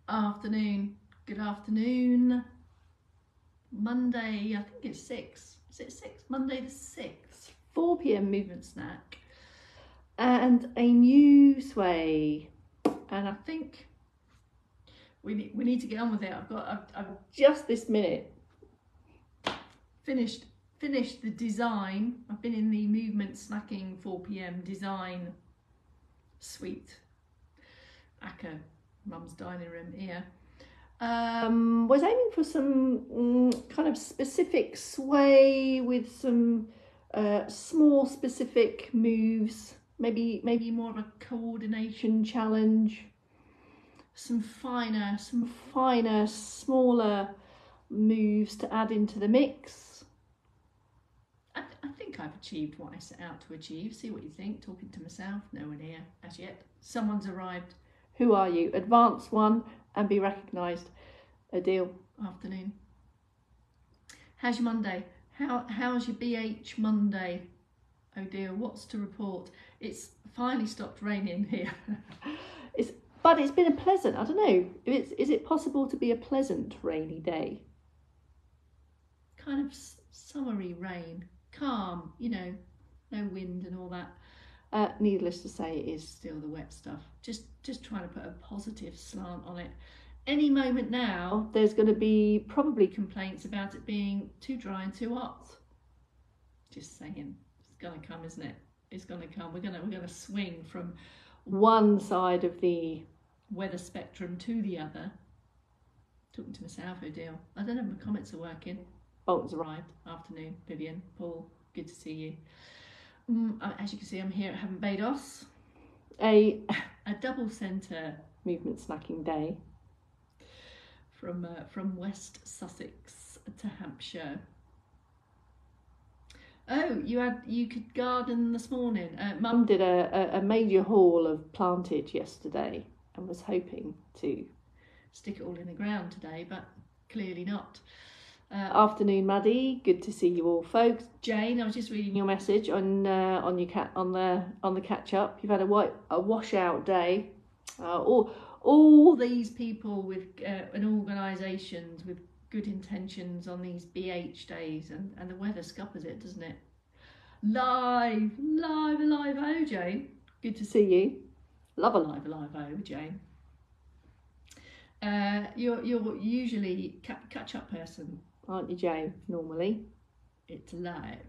Afternoon. Good afternoon. Monday, I think it's 6. Is it 6? Monday the 6th. 4 p.m. movement snack. And a new sway. And I think we need to get on with it. I've just this minute finished the design. I've been in the movement snacking 4 p.m. design suite. Acca, Mum's dining room here. Was aiming for some kind of specific sway with some small specific moves, maybe more of a coordination challenge, some finer, smaller moves to add into the mix. I think I've achieved what I set out to achieve. See what you think. Talking to myself, no one here as yet. Someone's arrived. Who are you? Advance one and be recognised. Adil. Afternoon. How's your Monday? How's your BH Monday? Odile, what's to report? It's finally stopped raining here. But it's been a pleasant, I don't know, is it possible to be a pleasant rainy day? Kind of summery rain, calm, you know, no wind and all that. Needless to say, it is still the wet stuff. Just trying to put a positive slant on it. Any moment now, there's going to be probably complaints about it being too dry and too hot. Just saying, it's going to come, isn't it? It's going to come. We're going to swing from one side of the weather spectrum to the other. Talking to myself, Odile. I don't know if my comments are working. Bolton's arrived. Afternoon. Vivian, Paul, good to see you. As you can see, I'm here at Haven Bados. A double centre movement snacking day from West Sussex to Hampshire. Oh, you could garden this morning. Mum did a major haul of plantage yesterday and was hoping to stick it all in the ground today, but clearly not. Afternoon, Maddie. Good to see you all, folks. Jane, I was just reading your message on the catch up. You've had a washout day. All these people with and organisations with good intentions on these BH days, and the weather scuppers it, doesn't it? Live, oh, Jane. Good to see you. Love a live, oh, Jane. You're usually catch up person, aren't you, Jane? Normally, it's live.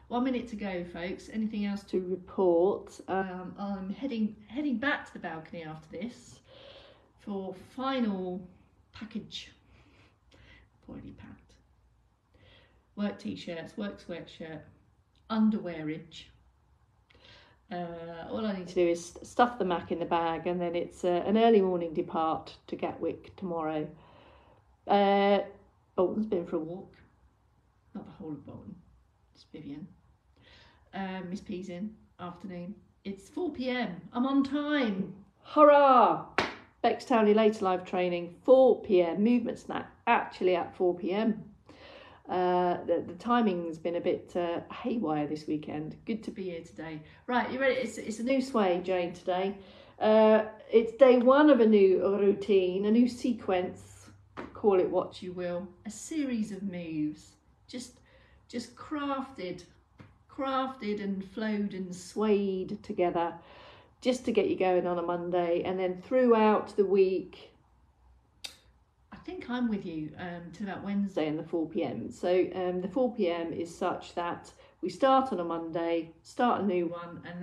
1 minute to go, folks. Anything else to report? I'm heading back to the balcony after this for final package. Already packed. Work t-shirts, work sweatshirt, underwearage. All I need to do is stuff the Mac in the bag, and then it's an early morning depart to Gatwick tomorrow. Bolton's been for a walk. Not the whole of Bolton, just Vivian. Miss P's in, afternoon. It's 4 p.m. I'm on time. Hurrah! Bex Townley later live training, 4 p.m. movement snack, actually at 4 p.m. The timing's been a bit haywire this weekend. Good to be here today. Right, you ready? It's a new sway, Jane, today. It's day one of a new routine, a new sequence, call it what you will. A series of moves, just crafted and flowed and swayed together, just to get you going on a Monday, and then throughout the week, I think I'm with you till about Wednesday and the 4 p.m. So the 4 p.m. is such that we start on a Monday, start a new one, and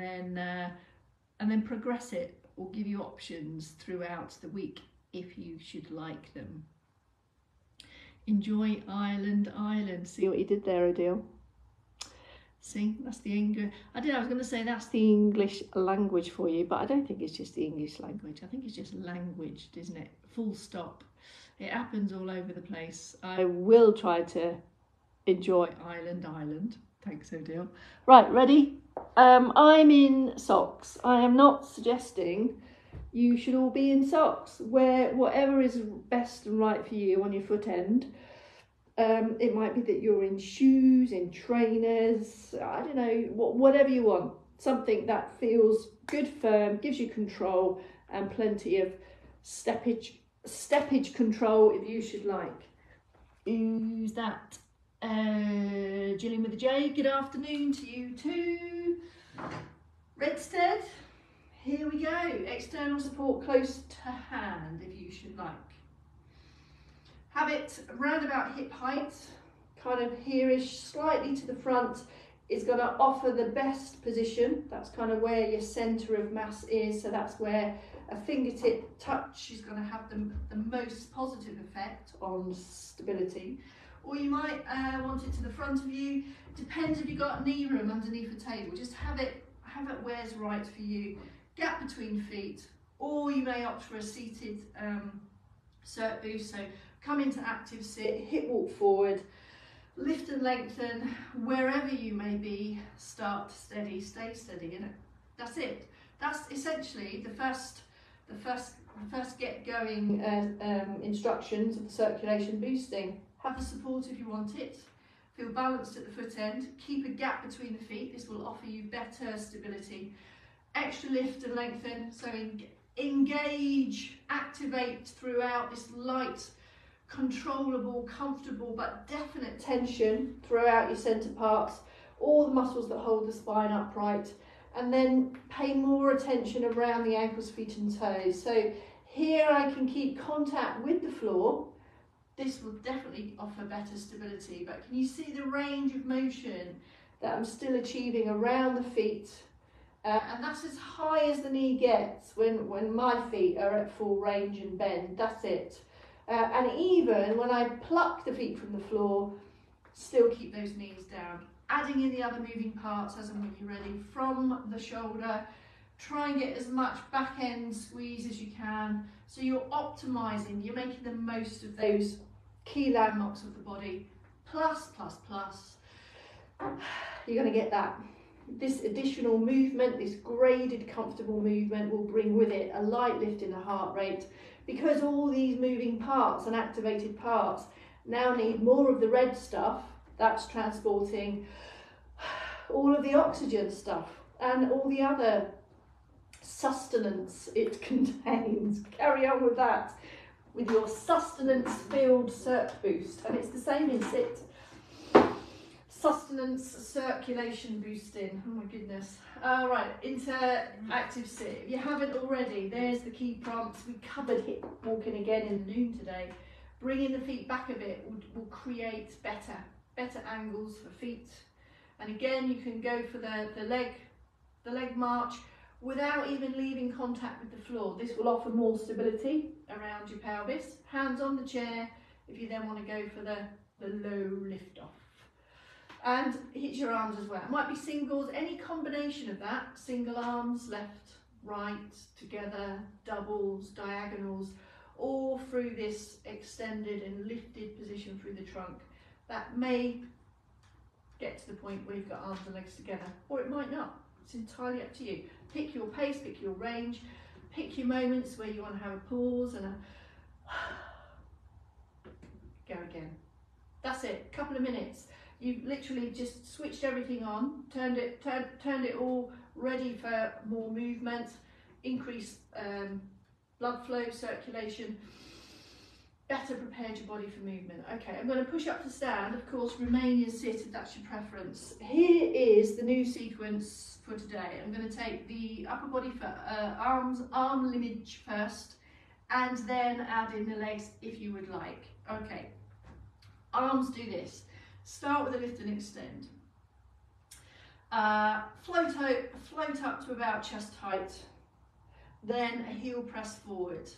then progress it, or give you options throughout the week if you should like them. Enjoy Island. See what you did there, Adil? See, that's the English. I was going to say that's the English language for you, but I don't think it's just the English language. I think it's just languaged, isn't it? Full stop. It happens all over the place. I will try to enjoy Island. Thanks, Odile. Right, ready? I'm in socks. I am not suggesting you should all be in socks. Wear whatever is best and right for you on your foot end. It might be that you're in shoes, in trainers, I don't know, whatever you want. Something that feels good, firm, gives you control, and plenty of steppage steppage control if you should like. Who's that? Gillian with a J, good afternoon to you too. Redstead, here we go. External support close to hand if you should like. Have it round about hip height, kind of here-ish, slightly to the front is going to offer the best position. That's kind of where your centre of mass is, so that's where a fingertip touch is going to have the most positive effect on stability. Or you might want it to the front of you. Depends if you've got knee room underneath the table. Just have it where's right for you. Gap between feet, or you may opt for a seated cert boost. So come into active sit, hip walk forward, lift and lengthen wherever you may be. Start steady, stay steady, and that's it. That's essentially the first get going instructions of the circulation boosting. Have the support if you want it. Feel balanced at the foot end. Keep a gap between the feet. This will offer you better stability. Extra lift and lengthen. So engage, activate throughout this light, controllable, comfortable, but definite tension throughout your centre parts. All the muscles that hold the spine upright. And then pay more attention around the ankles, feet and toes. So here I can keep contact with the floor. This will definitely offer better stability, but can you see the range of motion that I'm still achieving around the feet? And that's as high as the knee gets when my feet are at full range and bend. That's it. And even when I pluck the feet from the floor, still keep those knees down. Adding in the other moving parts as and when you're ready from the shoulder. Try and get as much back end squeeze as you can. So you're optimizing, you're making the most of those key landmarks of the body. Plus. You're going to get that. This additional movement, this graded comfortable movement will bring with it a light lift in the heart rate, because all these moving parts and activated parts now need more of the red stuff. That's transporting all of the oxygen stuff and all the other sustenance it contains. Carry on with that, with your sustenance filled cert boost. And it's the same in sit. Sustenance circulation boosting. Oh my goodness. All right, into active sit. If you haven't already, there's the key prompts. We covered hip walking again in the noon today. Bringing the feet back a bit will create better angles for feet. And again, you can go for the leg march without even leaving contact with the floor. This will offer more stability around your pelvis. Hands on the chair if you then want to go for the low lift off. And hit your arms as well. It might be singles, any combination of that. Single arms, left, right, together, doubles, diagonals, all through this extended and lifted position through the trunk. That may get to the point where you've got arms and legs together, or it might not. It's entirely up to you. Pick your pace, pick your range, pick your moments where you want to have a pause and a go again. That's it, couple of minutes. You've literally just switched everything on, turned it all ready for more movement, increased blood flow, circulation, better prepared your body for movement. Okay, I'm going to push up to stand. Of course, remain in sit if that's your preference. Here is the new sequence for today. I'm going to take the upper body for arm lineage first, and then add in the legs if you would like. Okay, arms do this. Start with a lift and extend. Float up to about chest height. Then a heel press forward.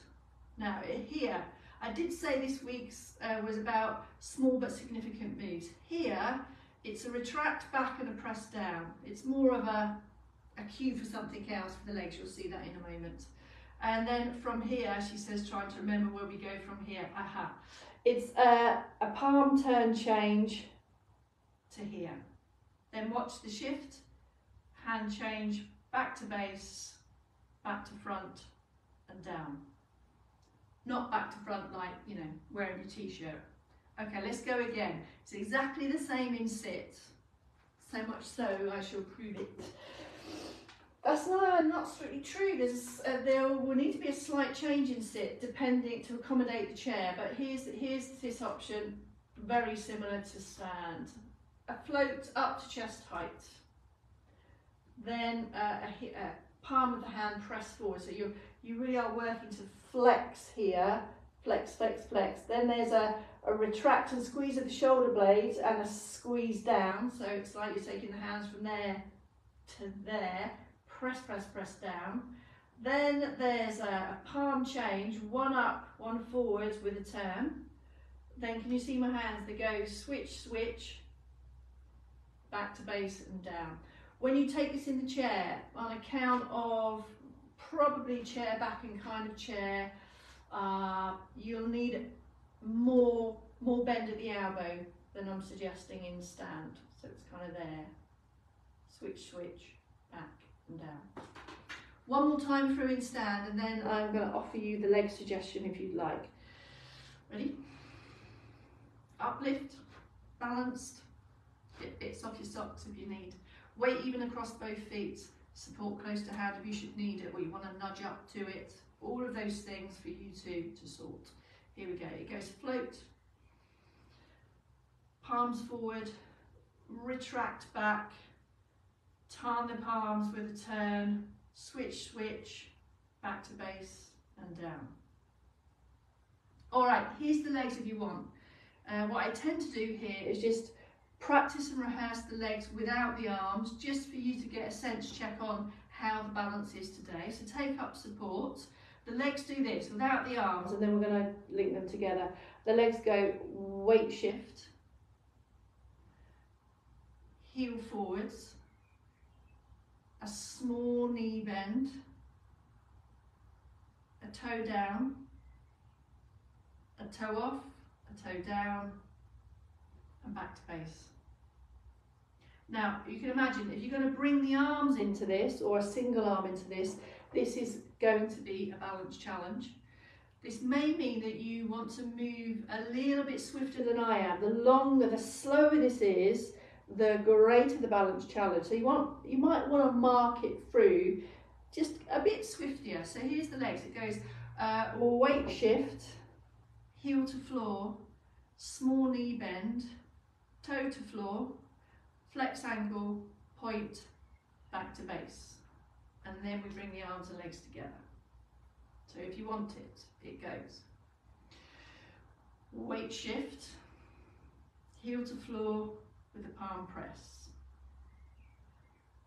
Now here, I did say this week's was about small but significant moves. Here, it's a retract back and a press down. It's more of a cue for something else for the legs. You'll see that in a moment. And then from here, she says, trying to remember where we go from here. Aha. It's a palm turn change to here. Then watch the shift, hand change, back to base, back to front and down. Not back to front like, you know, wearing your t-shirt. Okay, let's go again. It's exactly the same in sit. So much so, I shall prove it. That's not strictly true. There will need to be a slight change in sit depending to accommodate the chair, but here's this option, very similar to stand. A float up to chest height, then a palm of the hand pressed forward, so you really are working to flex here, flex, flex, flex. Then there's a retract and squeeze of the shoulder blades and a squeeze down, so it's like you're taking the hands from there to there. Press, press, press down. Then there's a palm change, one up, one forwards with a turn. Then can you see my hands? They go switch, switch, back to base and down. When you take this in the chair, on account of probably chair back and kind of chair, you'll need more bend at the elbow than I'm suggesting in stand. So it's kind of there. Switch, switch, back and down. One more time through in stand, and then I'm going to offer you the leg suggestion if you'd like. Ready? Uplift, balanced, get bits off your socks if you need. Weight even across both feet, support close to hand if you should need it, or you want to nudge up to it. All of those things for you to sort. Here we go. It goes float, palms forward, retract back, turn the palms with a turn, switch, switch, back to base and down. All right, here's the legs if you want. What I tend to do here is just practice and rehearse the legs without the arms, just for you to get a sense check on how the balance is today. So take up support. The legs do this without the arms, and then we're going to link them together. The legs go weight shift, heel forwards, a small knee bend, a toe down, a toe off, a toe down, and back to base. Now, you can imagine if you're going to bring the arms into this, or a single arm into this, this is going to be a balance challenge. This may mean that you want to move a little bit swifter than I am. The slower this is, the greater the balance challenge. So you might want to mark it through just a bit swifter. So here's the legs. It goes weight shift, heel to floor, small knee bend, toe to floor, flex ankle, point, back to base. And then we bring the arms and legs together. So if you want it, it goes. Weight shift, heel to floor with a palm press.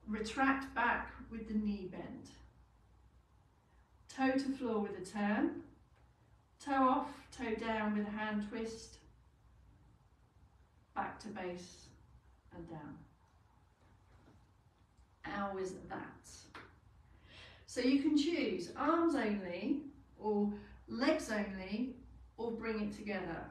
Retract back with the knee bend. Toe to floor with a turn. Toe off, toe down with a hand twist. Back to base and down. How is that? So you can choose arms only, or legs only, or bring it together.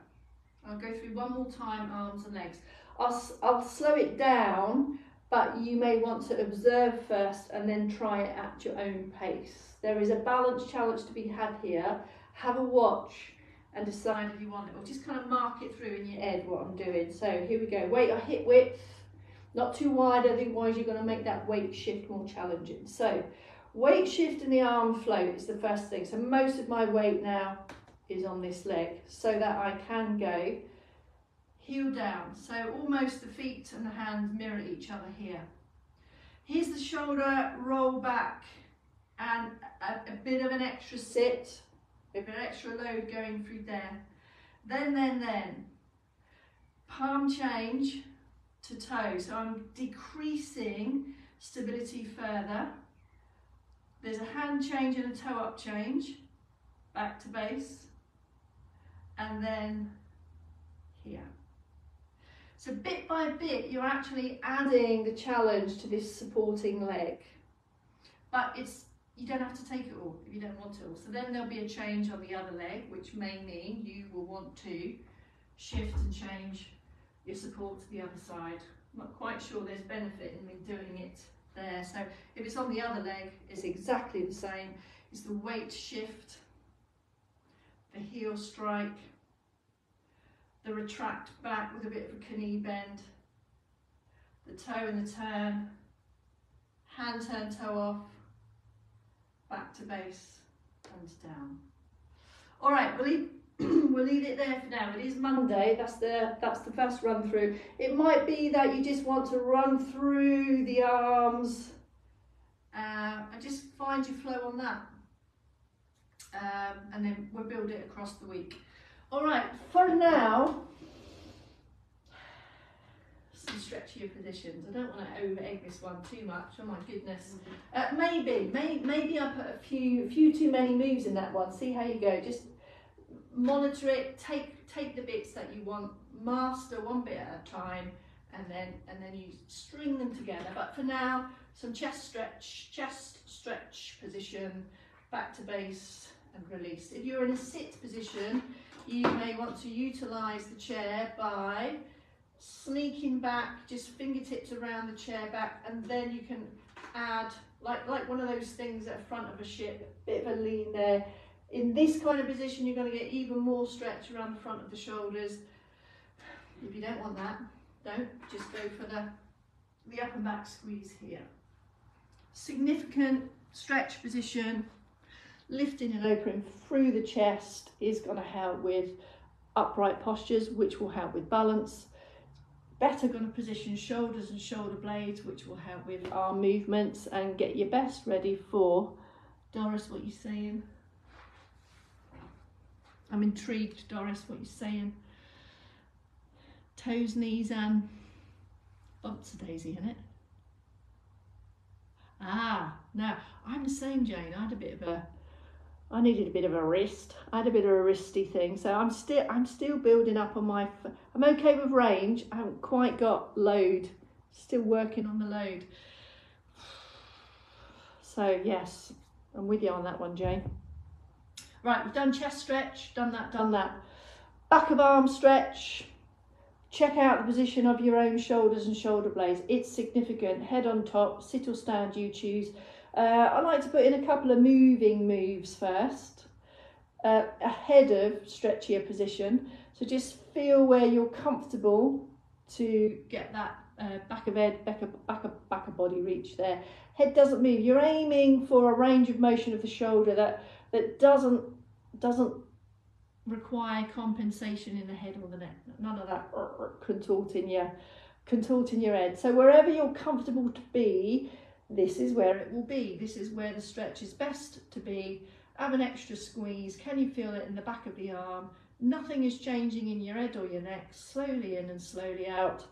I'll go through one more time, arms and legs. I'll slow it down, but you may want to observe first and then try it at your own pace. There is a balance challenge to be had here. Have a watch and decide if you want it, or just kind of mark it through in your head what I'm doing. So here we go. Weight or hip width, not too wide, otherwise you're going to make that weight shift more challenging. So weight shift in the arm float is the first thing. So most of my weight now is on this leg, so that I can go heel down. So almost the feet and the hands mirror each other here. Here's the shoulder roll back and a bit of an extra sit, with an extra load going through there. Then, palm change to toe. So I'm decreasing stability further. There's a hand change and a toe up change, back to base, and then here. So bit by bit, you're actually adding the challenge to this supporting leg. But you don't have to take it all if you don't want to. So then there'll be a change on the other leg, which may mean you will want to shift and change your support to the other side. I'm not quite sure there's benefit in me doing it there. So if it's on the other leg, it's exactly the same. It's the weight shift, the heel strike, the retract back with a bit of a knee bend, the toe and the turn, hand turn, toe off, back to base and down. All right, we'll leave it there for now. It is Monday. That's the first run through. It might be that you just want to run through the arms and just find your flow on that, and then we'll build it across the week. All right, for now, some stretchier positions. I don't want to over egg this one too much. Oh my goodness. Maybe I put a few too many moves in that one. See how you go. Just monitor it. Take the bits that you want. Master one bit at a time, and then you string them together. But for now, some chest stretch position, back to base and release. If you're in a sit position, you may want to utilise the chair by sneaking back, just fingertips around the chair back, and then you can add like one of those things at the front of a ship, bit of a lean there. In this kind of position, you're going to get even more stretch around the front of the shoulders. If you don't want that, don't. Just go for the up and back squeeze here. Significant stretch position, lifting and opening through the chest is going to help with upright postures, which will help with balance. Better going to position shoulders and shoulder blades, which will help with arm movements and get your best ready for, Doris, what you saying? I'm intrigued, Doris, what you're saying. Toes, knees and bumps a daisy, isn't it? Ah, no, I'm the same, Jane. I needed a bit of a wrist. I had a bit of a wristy thing, so I'm still building up on my. I'm okay with range. I haven't quite got load. Still working on the load. So yes, I'm with you on that one, Jane. Right, we've done chest stretch, done that. Back of arm stretch. Check out the position of your own shoulders and shoulder blades. It's significant. Head on top, sit or stand, you choose. I like to put in a couple of moving moves first, ahead of stretchier position. So just feel where you're comfortable to get that back of head, back of body reach there. Head doesn't move. You're aiming for a range of motion of the shoulder that doesn't require compensation in the head or the neck. None of that contorting your head. So wherever you're comfortable to be, this is where it will be. This is where the stretch is best to be. Have an extra squeeze. Can you feel it in the back of the arm? Nothing is changing in your head or your neck. Slowly in and slowly out.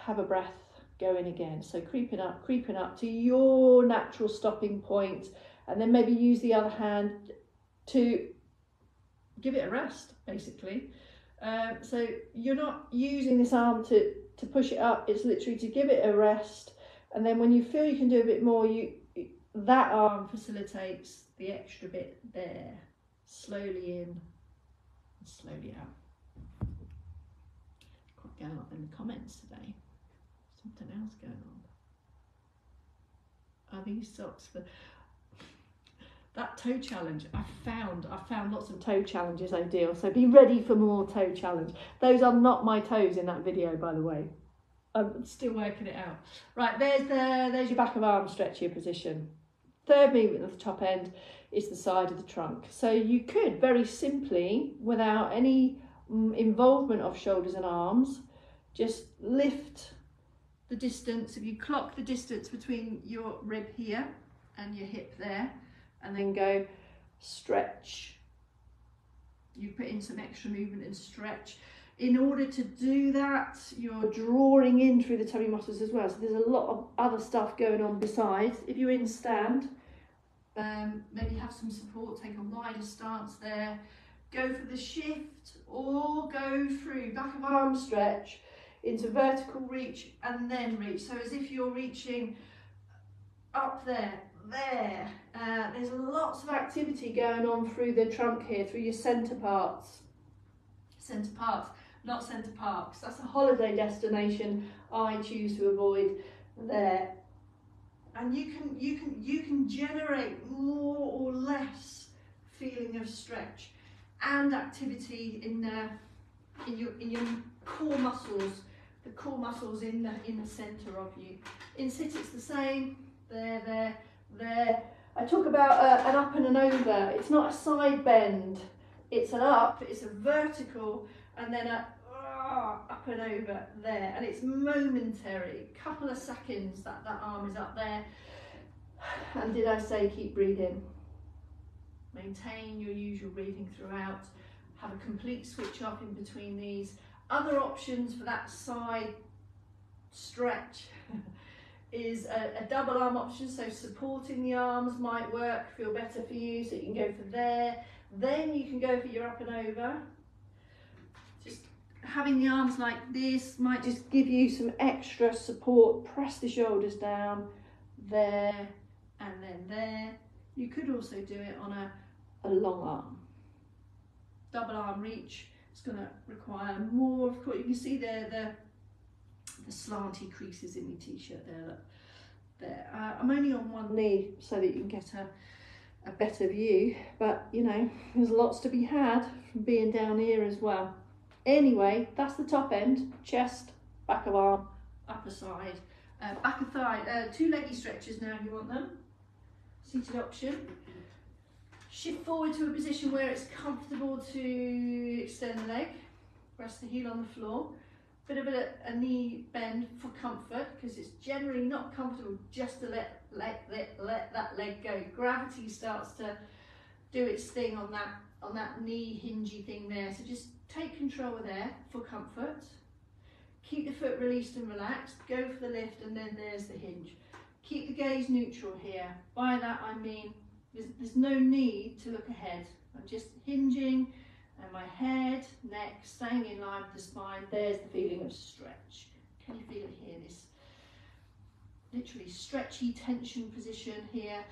Have a breath. Go in again. So creeping up to your natural stopping point, and then maybe use the other hand to give it a rest, basically. So you're not using this arm to push it up. It's literally to give it a rest. And then when you feel you can do a bit more, that arm facilitates the extra bit there. Slowly in and slowly out. Quite going on in the comments today. Something else going on. Are these socks for that toe challenge? I found lots of toe challenges, Odile. So be ready for more toe challenge. Those are not my toes in that video, by the way. I'm still working it out. Right, there's your back of arm stretchier position. Third movement at the top end is the side of the trunk. So you could very simply, without any involvement of shoulders and arms, just lift the distance. If you clock the distance between your rib here and your hip there, and then go stretch. You put in some extra movement and stretch. In order to do that, you're drawing in through the tummy muscles as well. So there's a lot of other stuff going on besides. If you're in stand, maybe have some support, take a wider stance there. Go for the shift or go through back of arm stretch into vertical reach and then reach. So as if you're reaching up there. There's lots of activity going on through the trunk here, through your centre parts. Centre parts, not centre parks. That's a holiday destination I choose to avoid there. And you can generate more or less feeling of stretch and activity in your core muscles, the core muscles in the centre of you. In sit it's the same. There. I talk about an up and an over. It's not a side bend, it's an up, it's a vertical, and then a up and over there. And it's momentary, couple of seconds that arm is up there. And did I say keep breathing? Maintain your usual breathing throughout. Have a complete switch off in between these. Other options for that side stretch is a double arm option, so supporting the arms might work, feel better for you, so you can go for there. Then you can go for your up and over. Just having the arms like this might just give you some extra support. Press the shoulders down, there, and then there. You could also do it on a long arm. Double arm reach, it's going to require more, of course. You can see there the slanty creases in your t-shirt there. I'm only on one knee so that you can get a better view, but you know, there's lots to be had from being down here as well. Anyway, that's the top end: chest, back of arm, upper side, back of thigh. Two leggy stretches now if you want them. Seated option. Shift forward to a position where it's comfortable to extend the leg. Rest the heel on the floor. Bit of a knee bend for comfort, because it's generally not comfortable just to let that leg go. Gravity starts to do its thing on that knee hingy thing there. So just take control there for comfort. Keep the foot released and relaxed. Go for the lift, and then there's the hinge. Keep the gaze neutral here. By that I mean there's no need to look ahead. I'm just hinging, and my head, neck, staying in line with the spine. There's the feeling of stretch. Can you feel it here? This literally stretchy tension position here.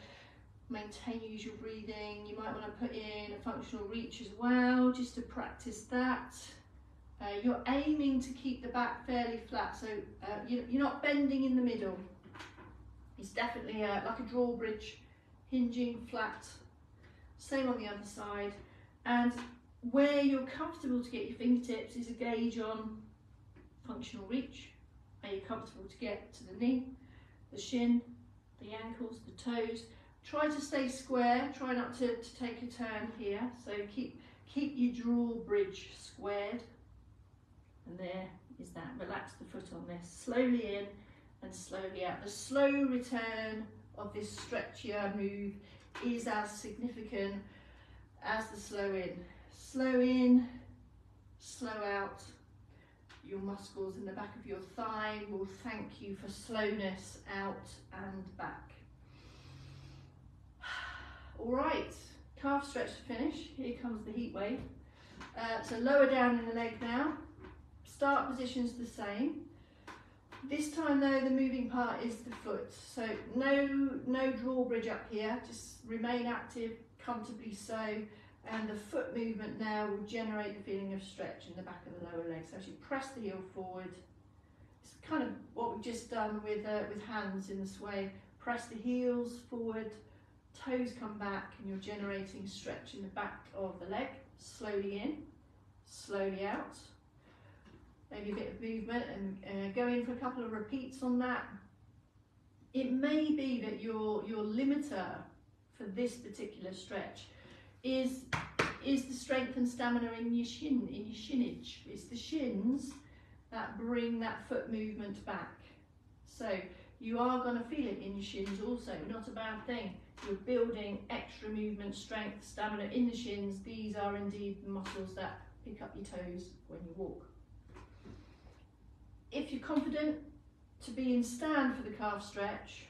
Maintain your usual breathing. You might want to put in a functional reach as well, just to practice that. You're aiming to keep the back fairly flat, so you're not bending in the middle. It's definitely like a drawbridge, hinging flat. Same on the other side. And where you're comfortable to get your fingertips is a gauge on functional reach. Are you comfortable to get to the knee, the shin, the ankles, the toes? Try to stay square. Try not to take a turn here. So keep your drawbridge squared. And there is that. Relax the foot on this. Slowly in and slowly out. The slow return of this stretchier move is as significant as the slow in. Slow in, slow out. Your muscles in the back of your thigh will thank you for slowness out and back. All right, calf stretch to finish. Here comes the heat wave. So lower down in the leg now. Start position's the same. This time though, the moving part is the foot. So no drawbridge up here, just remain active, comfortably so. And the foot movement now will generate the feeling of stretch in the back of the lower leg. So as you press the heel forward, it's kind of what we've just done with hands in the sway. Press the heels forward, toes come back, and you're generating stretch in the back of the leg. Slowly in, slowly out. Maybe a bit of movement, and go in for a couple of repeats on that. It may be that your limiter for this particular stretch is the strength and stamina in your shinage. It's the shins that bring that foot movement back. So you are going to feel it in your shins also, not a bad thing. You're building extra movement, strength, stamina in the shins. These are indeed the muscles that pick up your toes when you walk. If you're confident to be in stand for the calf stretch,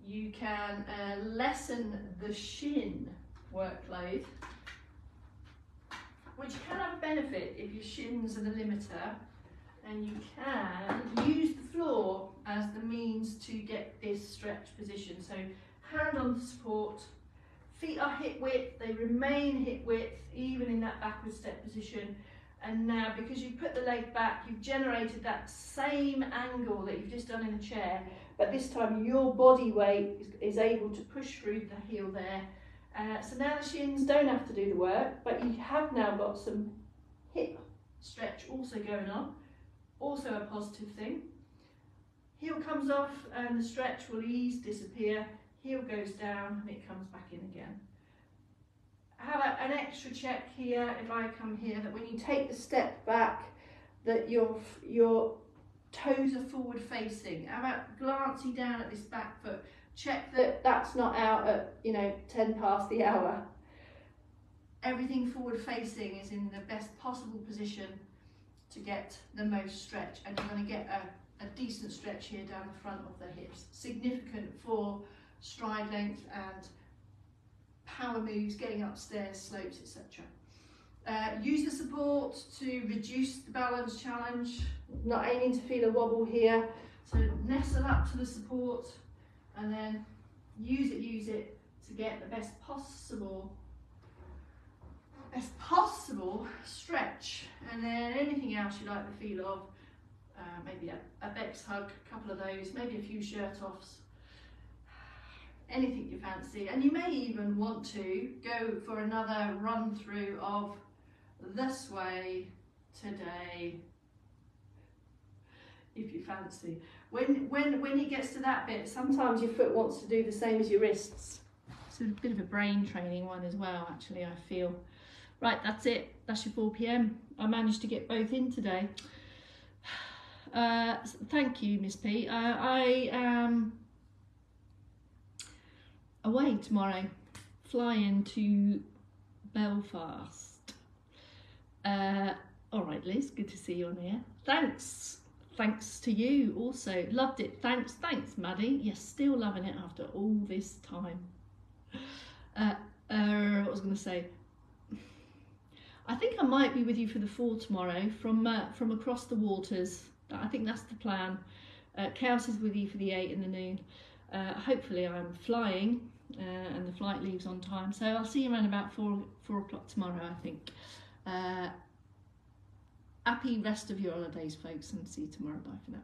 you can lessen the shin workload, which can have a benefit if your shins are the limiter, and you can use the floor as the means to get this stretch position. So hand on the support, feet are hip width, they remain hip width even in that backward step position. And now, because you've put the leg back, you've generated that same angle that you've just done in a chair, but this time your body weight is able to push through the heel there. So now the shins don't have to do the work, but you have now got some hip stretch also going on, also a positive thing. Heel comes off and the stretch will ease, disappear. heel goes down and it comes back in again. Have an extra check here, if I come here, that when you take the step back, that your toes are forward facing. How about glancing down at this back foot? Check that that's not out at, you know, 10 past the hour. Everything forward facing is in the best possible position to get the most stretch, and you're going to get a decent stretch here down the front of the hips. Significant for stride length and power moves, getting upstairs, slopes, etc. Use the support to reduce the balance challenge, not aiming to feel a wobble here. So nestle up to the support and then use it to get the best possible stretch. And then anything else you like the feel of, maybe a Bex hug, a couple of those, maybe a few shirt offs, anything you fancy. And you may even want to go for another run through of the sway today, if you fancy. When it gets to that bit, sometimes your foot wants to do the same as your wrists. It's a bit of a brain training one as well, actually, I feel. Right, that's it. That's your 4 PM. I managed to get both in today. Thank you, Miss P. I am away tomorrow, flying to Belfast. All right, Liz, good to see you on here. Thanks to you also. Loved it. Thanks, Maddie. Yes, still loving it after all this time. What was I going to say? I think I might be with you for the 4 tomorrow from across the waters. I think that's the plan. Chaos is with you for the 8 in the noon. Hopefully I'm flying and the flight leaves on time. So I'll see you around about 4 o'clock tomorrow, I think. Happy rest of your holidays, folks, and see you tomorrow. Bye for now.